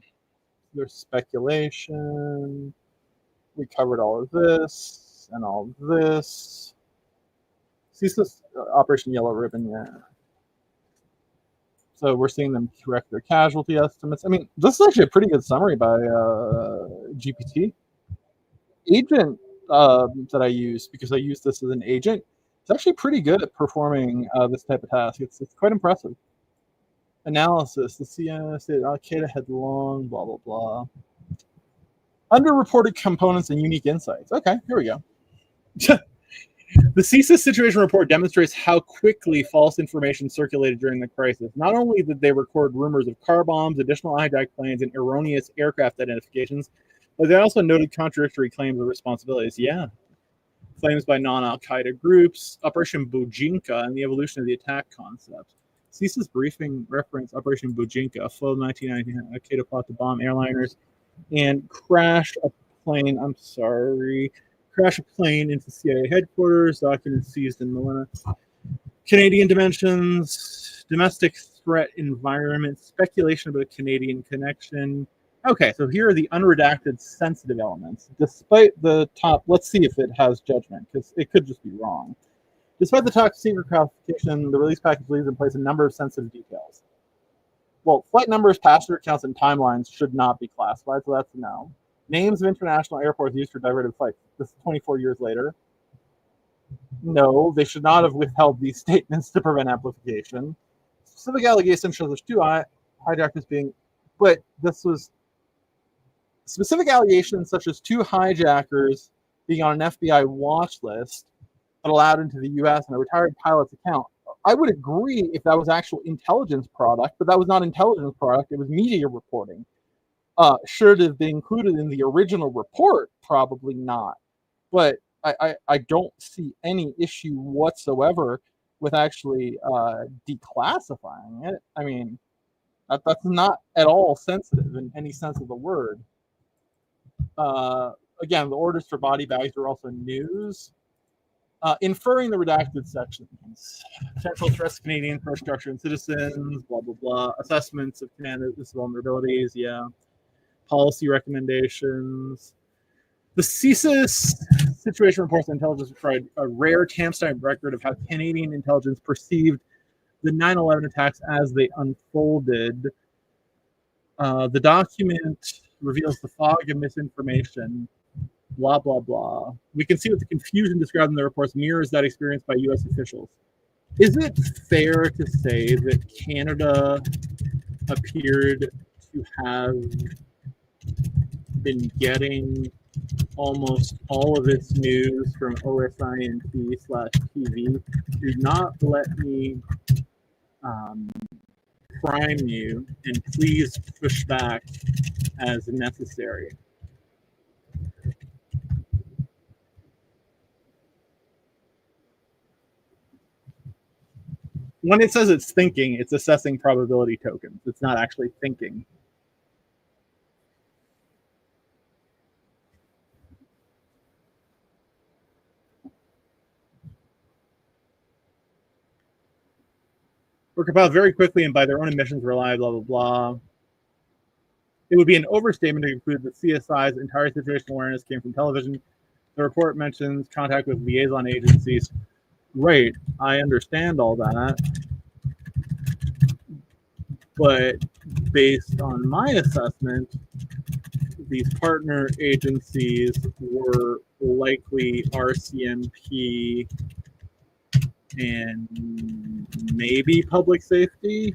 There's speculation. We covered all of this and all of this. CSIS Operation Yellow Ribbon, yeah. So we're seeing them correct their casualty estimates. I mean, this is actually a pretty good summary by GPT. Agent that I use, because I use this as an agent, it's actually pretty good at performing this type of task. It's quite impressive. Analysis, the CSIS, Al-Qaeda had long, blah, blah, blah. Underreported components and unique insights. Okay, here we go. The CSIS situation report demonstrates how quickly false information circulated during the crisis. Not only did they record rumors of car bombs, additional hijacked planes, and erroneous aircraft identifications, but they also noted contradictory claims of responsibilities. Yeah. Claims by non-Al-Qaeda groups, Operation Bujinka, and the evolution of the attack concept. CSIS briefing reference Operation Bujinka, a full 1999 Al-Qaeda plot to bomb airliners and crash a plane. Crash a plane into CIA headquarters, documents seized in Millennia. Canadian dimensions, domestic threat environment, speculation about a Canadian connection. Okay, so here are the unredacted sensitive elements. Despite the top, let's see if it has judgment, because it could just be wrong. Despite the top secret classification, the release package leaves in place a number of sensitive details. Well, flight numbers, passenger counts, and timelines should not be classified, so that's a no. Names of international airports used for diverted flights. This is 24 years later. No, they should not have withheld these statements to prevent amplification. Specific allegations show there's 2 hijackers being, but this was specific allegations such as 2 hijackers being on an FBI watch list that allowed into the U.S. and a retired pilot's account. I would agree if that was actual intelligence product, but that was not intelligence product. It was media reporting. Should have been included in the original report? Probably not. But I don't see any issue whatsoever with actually declassifying it. I mean, that's not at all sensitive in any sense of the word. Again, the orders for body bags are also news. Inferring the redacted sections. Potential threats to Canadian infrastructure and citizens, blah, blah, blah. Assessments of Canada's vulnerabilities, yeah. Policy recommendations. The CSIS situation reports intelligence provide a rare timestamp record of how Canadian intelligence perceived the 9/11 attacks as they unfolded. The document reveals the fog of misinformation, blah, blah, blah. We can see what the confusion described in the reports mirrors that experienced by U.S. officials. Is it fair to say that Canada appeared to have been getting almost all of its news from OSINT/TV? Do not let me prime you, and please push back as necessary. When it says it's thinking, it's assessing probability tokens. It's not actually thinking. Were compiled very quickly and by their own admissions rely, blah, blah, blah. It would be an overstatement to conclude that CSI's entire situational awareness came from television. The report mentions contact with liaison agencies. Right, I understand all that. But based on my assessment, these partner agencies were likely RCMP and maybe public safety.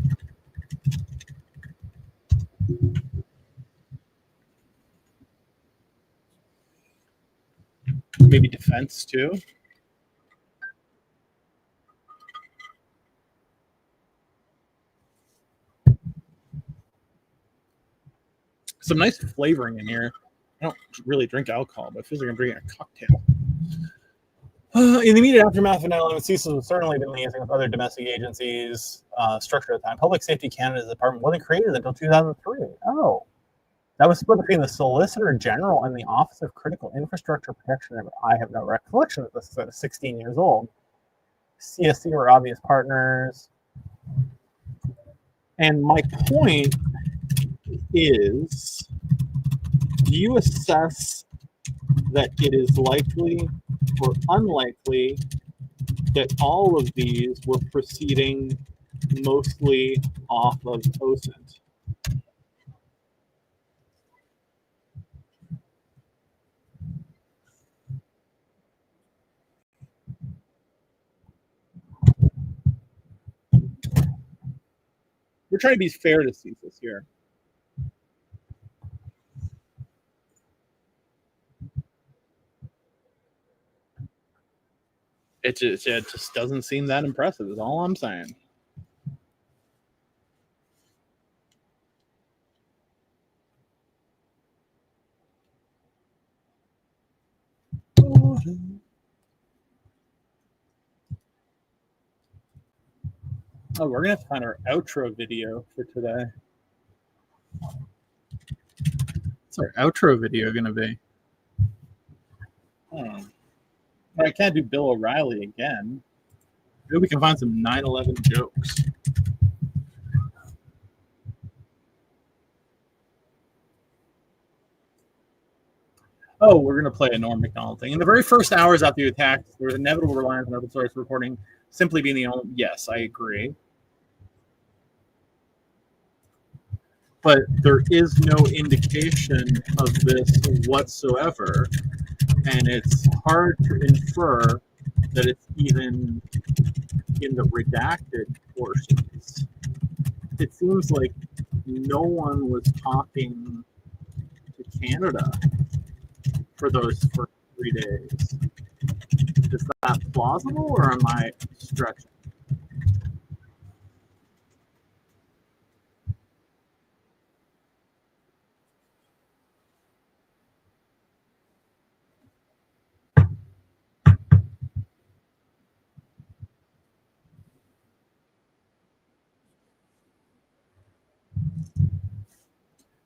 Maybe defense too. Some nice flavoring in here. I don't really drink alcohol, but it feels like I'm drinking a cocktail. In the immediate aftermath of 9/11, CSIS was certainly been liaising with other domestic agencies structured at the time. Public Safety Canada's department wasn't created until 2003. Oh, that was split between the Solicitor General and the Office of Critical Infrastructure Protection. I have no recollection that this is 16 years old. CSC were obvious partners. And my point is, do you assess that it is likely or unlikely that all of these were proceeding mostly off of OSINT? We're trying to be fair to CSIS here. It just doesn't seem that impressive, is all I'm saying. Oh, we're going to have to find our outro video for today. What's our outro video going to be? I can't do Bill O'Reilly again. Maybe we can find some 9/11 jokes. Oh, we're going to play a Norm Macdonald thing. In the very first hours after the attack, there was inevitable reliance on open source reporting simply being the only. Yes, I agree. But there is no indication of this whatsoever. And it's hard to infer that it's even in the redacted portions. It seems like no one was talking to Canada for those first 3 days. Is that plausible, or am I stretching?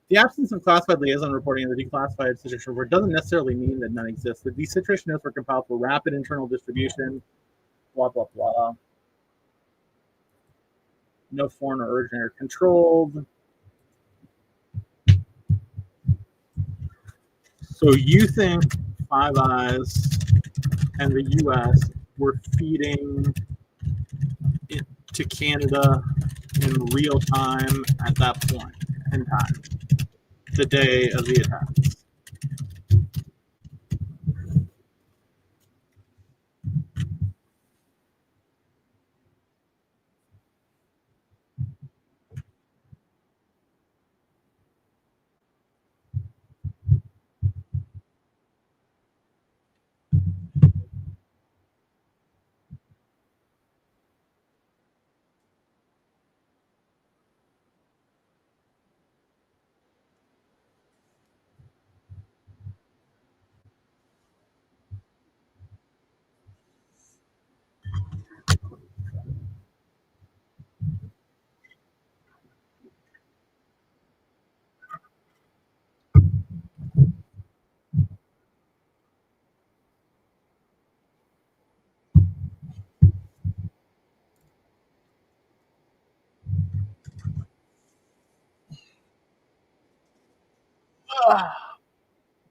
The absence of classified liaison reporting in the declassified situation report doesn't necessarily mean that none exists. These situation notes were compiled for rapid internal distribution, blah, blah, blah. No foreign or urgent or controlled. So you think Five Eyes and the U.S. were feeding to Canada in real time at that point in time, the day of the attacks.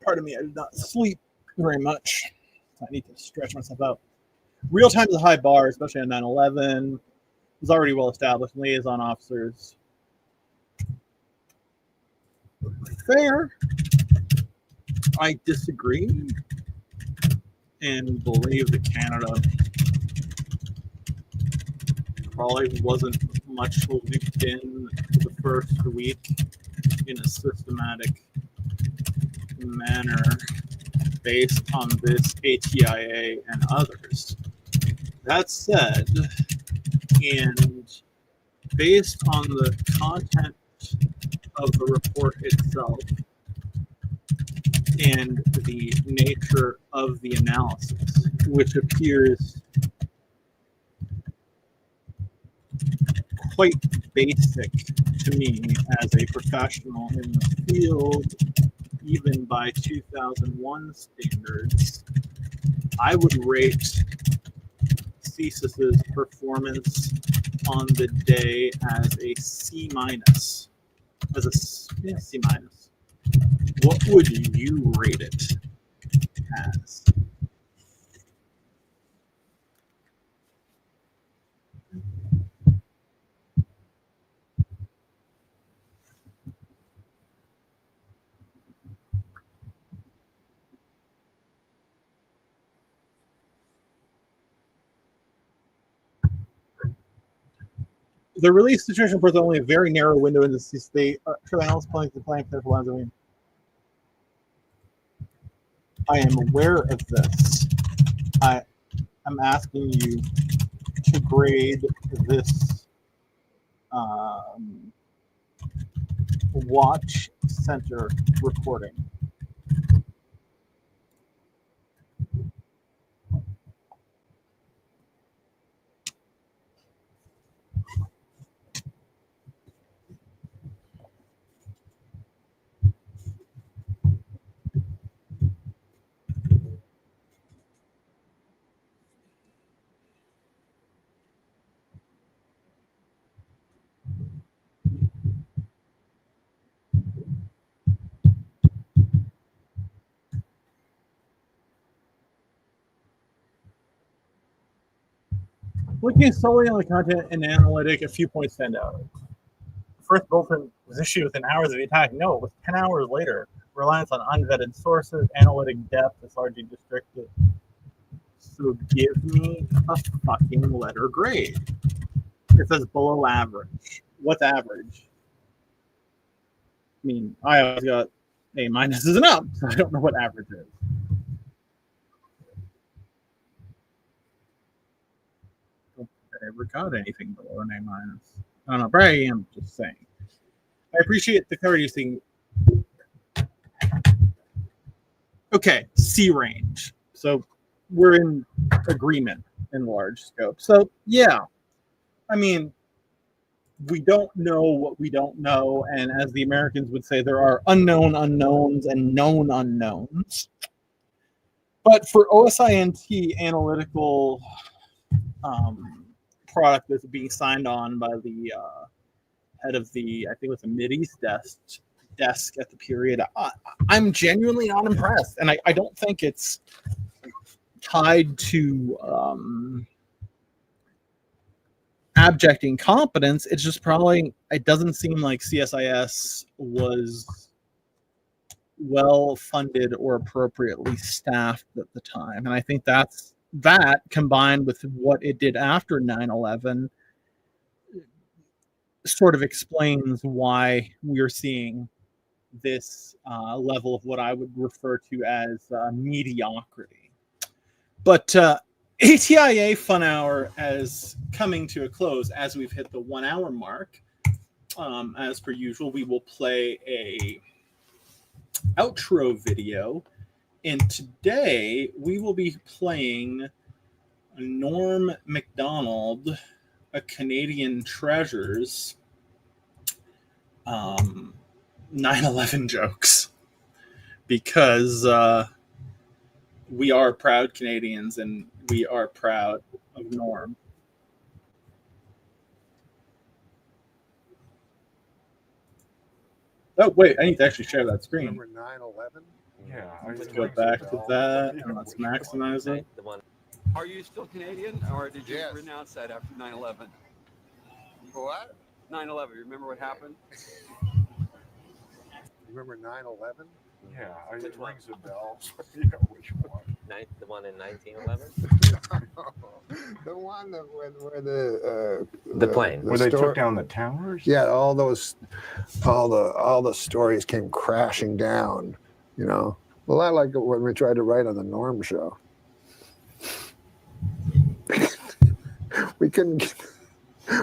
Pardon me, I did not sleep very much. I need to stretch myself out. Real time is a high bar, especially on 9/11. It's already well established. Liaison officers. Fair. I disagree and believe that Canada probably wasn't much looped in the first week in a systematic manner based on this ATIA and others. That said, and based on the content of the report itself and the nature of the analysis, which appears quite basic to me as a professional in the field, even by 2001 standards, I would rate CSIS's performance on the day as a C minus. As a C minus. What would you rate it as? The release situation reports only a very narrow window in the state. Analysts playing the playing careful lines. I am aware of this. I am asking you to grade this watch center reporting. Looking solely on the content and analytic, a few points stand out. The first bulletin was issued within hours of the attack. No, it was 10 hours later. Reliance on unvetted sources, analytic depth is largely restricted. So give me a fucking letter grade. It says below average. What's average? I mean, I always got A minuses and up, so I don't know what average is. I ever got anything below an A minus. I don't know, probably am just saying. I appreciate the clarity thing. Okay, C range. So we're in agreement in large scope. So yeah, I mean, we don't know what we don't know, and as the Americans would say, there are unknown unknowns and known unknowns. But for OSINT analytical product that's being signed on by the head of the, I think it was the Mideast desk at the period, I'm genuinely not impressed. And I don't think it's tied to abject incompetence. It's just probably, it doesn't seem like CSIS was well funded or appropriately staffed at the time. And I think that combined with what it did after 9/11 sort of explains why we're seeing this level of what I would refer to as mediocrity. But ATIA Fun Hour is coming to a close as we've hit the 1 hour mark. As per usual, we will play a outro video, and today we will be playing Norm Macdonald, a Canadian Treasure's 9/11 jokes, because we are proud Canadians and we are proud of Norm. Oh, wait, I need to actually share that screen. Remember 9/11? Yeah. Let's go back to that and let's maximize it. Are you still Canadian, or did you Yes. renounce that after 9/11? What? 9/11, remember what happened? Remember 9/11? Yeah, Which it one? rings a bell. You know which one. The one in 1911? The one that where the plane. Where they story- took down the towers? Yeah, all the stories came crashing down. You know, a lot like when we tried to write on the Norm Show. We couldn't.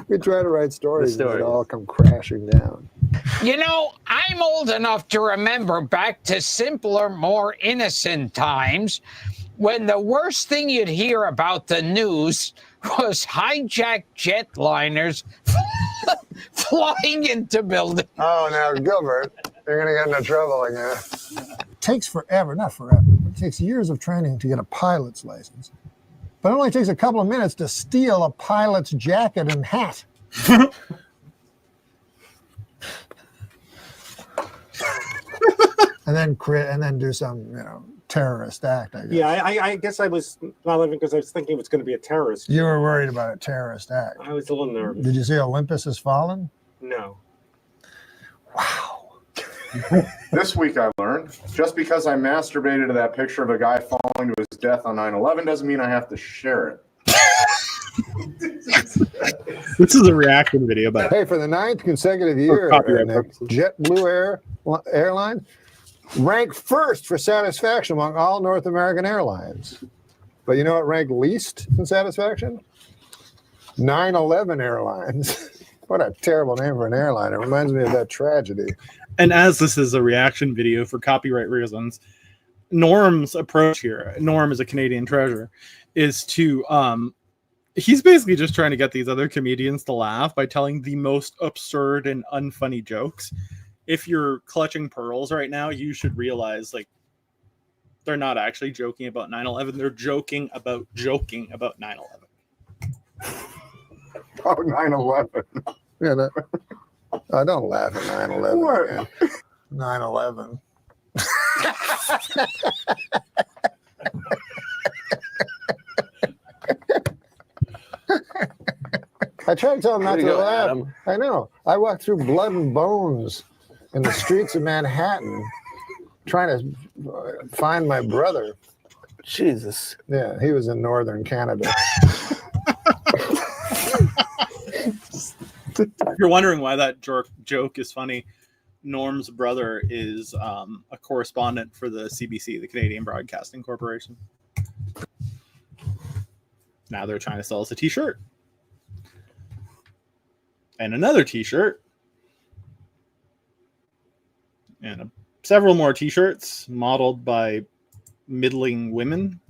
We tried to write stories and they'd all come crashing down. You know, I'm old enough to remember back to simpler, more innocent times when the worst thing you'd hear about the news was hijacked jetliners flying into buildings. Oh, now, Gilbert, you're going to get into trouble again. It takes forever, not forever, but it takes years of training to get a pilot's license. But it only takes a couple of minutes to steal a pilot's jacket and hat. and then do some, terrorist act, I guess. Yeah, I guess I was not living because I was thinking it was going to be a terrorist. You were worried about a terrorist act. I was a little nervous. Did you see Olympus Has Fallen? No. Wow. This week I learned, just because I masturbated to that picture of a guy falling to his death on 9/11 doesn't mean I have to share it. This is a reaction video, but Hey, for the 9th consecutive year, copyright Nick, purposes. JetBlue Airlines ranked first for satisfaction among all North American airlines. But you know what ranked least in satisfaction? 9/11 Airlines. What a terrible name for an airline. It reminds me of that tragedy. and as this is a reaction video for copyright reasons, Norm's approach here, Norm is a Canadian Treasure, is to he's basically just trying to get these other comedians to laugh by telling the most absurd and unfunny jokes. If you're clutching pearls right now, you should realize, like, they're not actually joking about 9/11. They're joking about 9/11. Oh, 9/11. Yeah, don't laugh at 9/11. What? Man. 9/11. I tried to tell him not to laugh. Adam. I know. I walked through blood and bones in the streets of Manhattan trying to find my brother. Jesus. Yeah, he was in northern Canada. If you're wondering why that joke is funny, Norm's brother is a correspondent for the CBC, the Canadian Broadcasting Corporation. Now they're trying to sell us a t-shirt. And another t-shirt. And several more t-shirts modeled by middling women.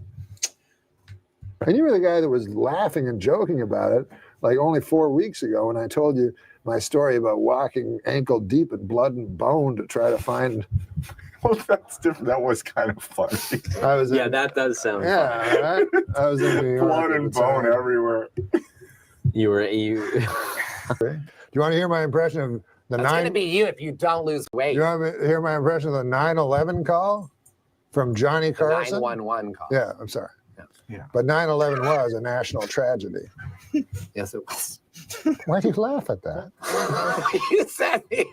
And you were the guy that was laughing and joking about it like only 4 weeks ago when I told you my story about walking ankle deep in blood and bone to try to find. Well, that's different. That was kind of funny. I was Yeah, that does sound funny. yeah, right? I was in New York. Blood at and the bone time. everywhere. You Do you want to hear my impression of the That's going to be you if you don't lose weight. You want to hear my impression of the 9/11 call from Johnny The Carson? 911 call. Yeah, I'm sorry. But 9/11 was a national tragedy. Yes, it was. Why do you laugh at that? You said it.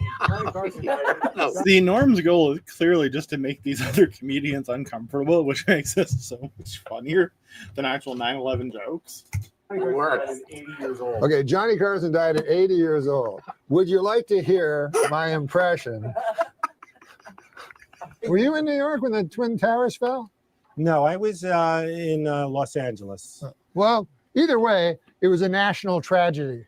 The Norm's goal is clearly just to make these other comedians uncomfortable, which makes this so much funnier than actual 9/11 jokes. It works. 80 years old. Okay, Johnny Carson died at 80 years old. Would you like to hear my impression? Were you in New York when the Twin Towers fell? No, I was in Los Angeles. Well, either way, it was a national tragedy.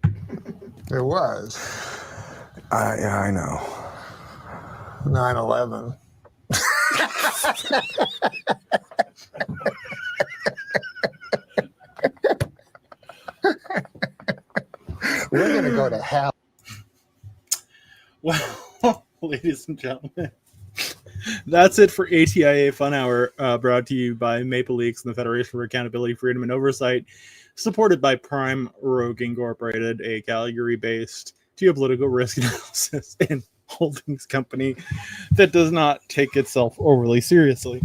It was. Yeah, I know. 9/11. We're going to go to hell. Well, ladies and gentlemen, that's it for ATIA Fun Hour, brought to you by Maple Leaks and the Federation for Accountability, Freedom, and Oversight, supported by Prime Rogue Incorporated, a Calgary-based geopolitical risk analysis and holdings company that does not take itself overly seriously.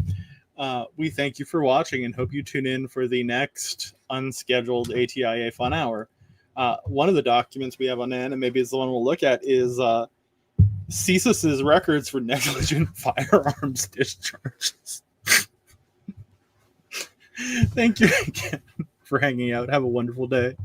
We thank you for watching and hope you tune in for the next unscheduled ATIA Fun Hour. One of the documents we have on hand, and maybe it's the one we'll look at, is CSIS's records for negligent firearms discharges. Thank you again for hanging out. Have a wonderful day.